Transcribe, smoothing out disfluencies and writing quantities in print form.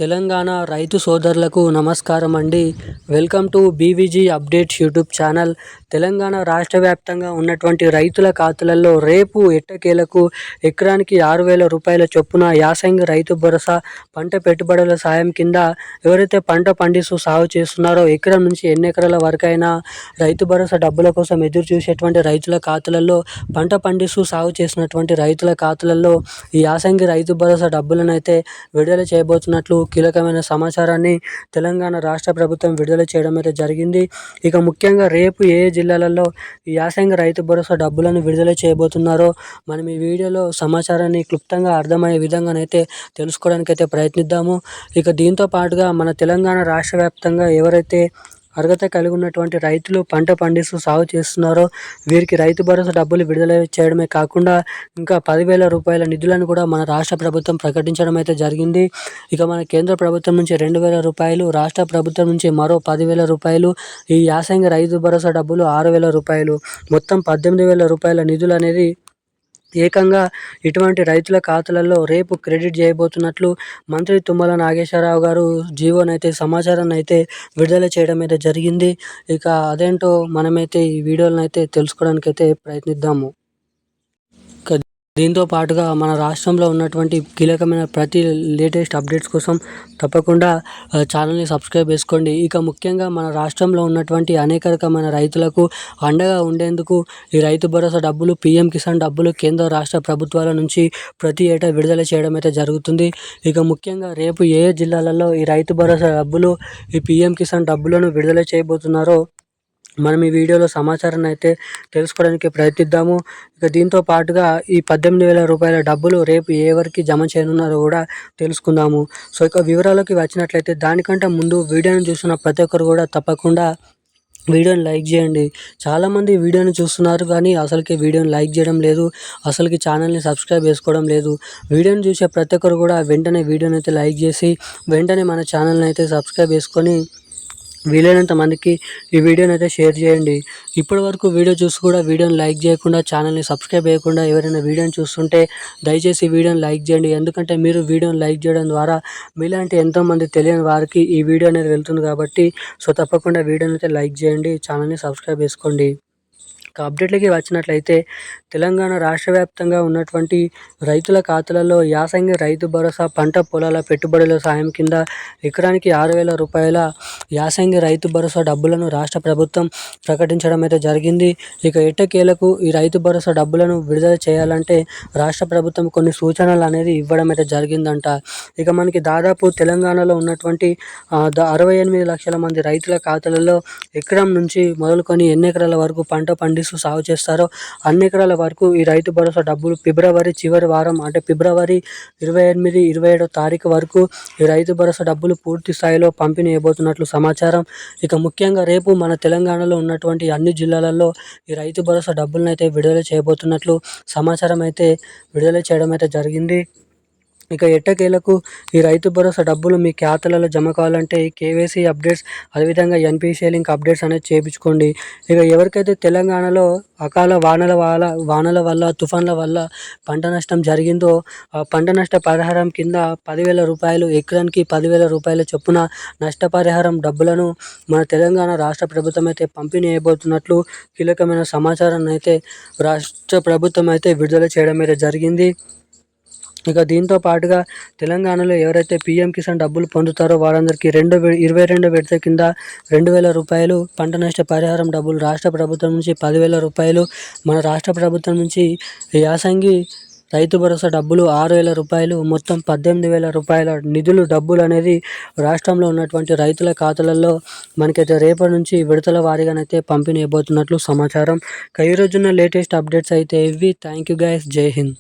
తెలంగాణ రైతు సోదరులకు నమస్కారం అండి. Welcome to BVG updates YouTube channel. Telangana రాష్ట్ర వ్యాప్తంగా ఉన్నటువంటి రైతుల ఖాతాలలో రేపు ఎట్టకేలకు ఎకరానికి 6,000 రూపాయల చొప్పున యాసంగి రైతు భరోసా పంట పెట్టుబడుల సాయం కింద ఎవరైతే పంట పండిస్తూ సాగు చేస్తున్నారో ఎకరం నుంచి ఎన్ని ఎకరాల వరకైనా రైతు భరోసా డబ్బుల కోసం ఎదురు చూసేటువంటి రైతుల ఖాతాలలో పంట పండిస్తూ సాగు చేసినటువంటి రైతుల ఖాతాలలో ఈ యాసంగి రైతు భరోసా డబ్బులను అయితే విడుదల చేయబోతున్నట్లు కీలకమైన సమాచారాన్ని తెలంగాణ రాష్ట్ర ప్రభుత్వం విడుదల చేయడం అయితే జరిగింది. ఇక ముఖ్యంగా రేపు ఏ జిల్లాలలో ఈ యాసంగి రైతు భరోసా డబ్బులను విడుదల చేయబోతున్నారో మనం ఈ వీడియోలో సమాచారాన్ని క్లుప్తంగా అర్థమయ్యే విధంగానైతే తెలుసుకోవడానికి అయితే ప్రయత్నిద్దాము. ఇక దీంతో పాటుగా మన తెలంగాణ రాష్ట్ర వ్యాప్తంగా ఎవరైతే అర్హత కలిగి ఉన్నటువంటి రైతులు పంట పండిస్తూ సాగు చేస్తున్నారో వీరికి రైతు భరోసా డబ్బులు విడుదల చేయడమే కాకుండా ఇంకా 10,000 రూపాయల నిధులను కూడా మన రాష్ట్ర ప్రభుత్వం ప్రకటించడం అయితే జరిగింది. ఇక మన కేంద్ర ప్రభుత్వం నుంచి 2,000 రూపాయలు, రాష్ట్ర ప్రభుత్వం నుంచి మరో 10,000 రూపాయలు, ఈ యాసంగి రైతు భరోసా డబ్బులు 6,000 రూపాయలు, మొత్తం 18,000 రూపాయల నిధులు అనేది ఏకంగా ఇటువంటి రైతుల ఖాతాలలో రేపు క్రెడిట్ చేయబోతున్నట్లు మంత్రి తుమ్మల నాగేశ్వరరావు గారు జీవోనైతే సమాచారాన్ని అయితే విడుదల చేయడం అయితే జరిగింది. ఇక అదేంటో మనమైతే ఈ వీడియోలను అయితే తెలుసుకోవడానికి అయితే ప్రయత్నిద్దాము. దీంతో పాటుగా మన రాష్ట్రంలో ఉన్నటువంటి కీలకమైన ప్రతి లేటెస్ట్ అప్డేట్స్ కోసం తప్పకుండా ఛానల్ని సబ్స్క్రైబ్ చేసుకోండి. ఇక ముఖ్యంగా మన రాష్ట్రంలో ఉన్నటువంటి అనేక రకమైన రైతులకు అండగా ఉండేందుకు ఈ రైతు భరోసా డబ్బులు, పీఎం కిసాన్ డబ్బులు కేంద్ర రాష్ట్ర ప్రభుత్వాల నుంచి ప్రతి ఏటా విడుదల చేయడం అయితే జరుగుతుంది. ఇక ముఖ్యంగా రేపు ఏ జిల్లాలలో ఈ రైతు భరోసా డబ్బులు, ఈ పీఎం కిసాన్ డబ్బులను విడుదల చేయబోతున్నారో మనం ఈ వీడియోలో సమాచారాన్ని అయితే తెలుసుకోవడానికి ప్రయత్నిద్దాము. ఇక దీంతో పాటుగా ఈ 18,000 రూపాయల డబ్బులు రేపు ఎవరికి జమ చేయనున్నారో కూడా తెలుసుకుందాము. సో ఇక వివరాలకి వచ్చినట్లయితే దానికంటే ముందు వీడియోని చూస్తున్న ప్రతి ఒక్కరు కూడా తప్పకుండా వీడియోని లైక్ చేయండి. చాలామంది వీడియోని చూస్తున్నారు కానీ అసలుకి వీడియోని లైక్ చేయడం లేదు, అసలుకి ఛానల్ని సబ్స్క్రైబ్ చేసుకోవడం లేదు. వీడియోని చూసే ప్రతి ఒక్కరు కూడా వెంటనే వీడియోని అయితే లైక్ చేసి వెంటనే మన ఛానల్ని అయితే సబ్స్క్రైబ్ చేసుకొని వీలైనంత మందికి ఈ వీడియోని అయితే షేర్ చేయండి. ఇప్పటి వరకు వీడియో చూసి కూడా వీడియోని లైక్ చేయకుండా, ఛానల్ని సబ్స్క్రైబ్ చేయకుండా ఎవరైనా వీడియోని చూస్తుంటే దయచేసి వీడియోని లైక్ చేయండి. ఎందుకంటే మీరు వీడియోని లైక్ చేయడం ద్వారా మీలాంటి ఎంతోమంది తెలియని వారికి ఈ వీడియో అనేది వెళ్తుంది కాబట్టి సో తప్పకుండా వీడియోని అయితే లైక్ చేయండి, ఛానల్ని సబ్స్క్రైబ్ చేసుకోండి. అప్డేట్లకి వచ్చినట్లయితే తెలంగాణ రాష్ట్ర వ్యాప్తంగా ఉన్నటువంటి రైతుల ఖాతాలలో యాసంగి రైతు భరోసా పంట పొలాల పెట్టుబడుల సాయం కింద ఎకరానికి 6,000 రూపాయల యాసంగి రైతు భరోసా డబ్బులను రాష్ట్ర ప్రభుత్వం ప్రకటించడం అయితే జరిగింది. ఇక ఎట్టకేలకు ఈ రైతు భరోసా డబ్బులను విడుదల చేయాలంటే రాష్ట్ర ప్రభుత్వం కొన్ని సూచనలు అనేది ఇవ్వడం అయితే జరిగిందంట. ఇక మనకి దాదాపు తెలంగాణలో ఉన్నటువంటి 68 లక్షల మంది రైతుల ఖాతాలలో ఎకరం నుంచి మొదలుకొని ఎన్ని ఎకరాల వరకు పంట పండిస్తూ సాగు చేస్తారో అన్ని ఎకరాల వరకు ఈ రైతు భరోసా డబ్బులు ఫిబ్రవరి చివరి వారం అంటే ఫిబ్రవరి 28, 27 తారీఖు వరకు ఈ రైతు భరోసా డబ్బులు పూర్తి స్థాయిలో పంపిణీ చేయబోతున్నట్లు సమాచారం. ఇక ముఖ్యంగా రేపు మన తెలంగాణలో ఉన్నటువంటి అన్ని జిల్లాలలో ఈ రైతు భరోసా డబ్బులను అయితే విడుదల చేయబోతున్నట్లు సమాచారం అయితే విడుదల చేయడం అయితే జరిగింది. ఇక ఎట్టకేలకు ఈ రైతు భరోసా డబ్బులు మీ ఖాతాలలో జమ కావాలంటే కేవైసీ అప్డేట్స్, అదేవిధంగా ఎన్పిసిఐ లింక్ అప్డేట్స్ అనేది చేయించుకోండి. ఇక ఎవరికైతే తెలంగాణలో అకాల వానల వల్ల తుఫాన్ల వల్ల పంట నష్టం జరిగిందో ఆ పంట నష్ట పరిహారం కింద 10,000 రూపాయలు, ఎకరానికి 10,000 రూపాయల చొప్పున నష్టపరిహారం డబ్బులను మన తెలంగాణ రాష్ట్ర ప్రభుత్వం అయితే పంపిణీ చేయబోతున్నట్లు కీలకమైన సమాచారాన్ని అయితే రాష్ట్ర ప్రభుత్వం అయితే విడుదల చేయడం అయితే జరిగింది. ఇక దీంతో పాటుగా తెలంగాణలో ఎవరైతే పీఎం కిసాన్ డబ్బులు పొందుతారో వారందరికీ 22 విడత కింద 2,000 రూపాయలు, పంట నష్ట పరిహారం డబ్బులు రాష్ట్ర ప్రభుత్వం నుంచి 10,000 రూపాయలు, మన రాష్ట్ర ప్రభుత్వం నుంచి యాసంగి రైతు భరోసా డబ్బులు 6,000 రూపాయలు, మొత్తం 18,000 రూపాయల నిధులు డబ్బులు అనేది రాష్ట్రంలో ఉన్నటువంటి రైతుల ఖాతాలలో మనకైతే రేపటి నుంచి విడతల వారీగానైతే పంపిణీ చేయబోతున్నట్లు సమాచారం. ఈ రోజున్న లేటెస్ట్ అప్డేట్స్ అయితే ఇవి. థ్యాంక్ యూ గైస్, జై హింద్.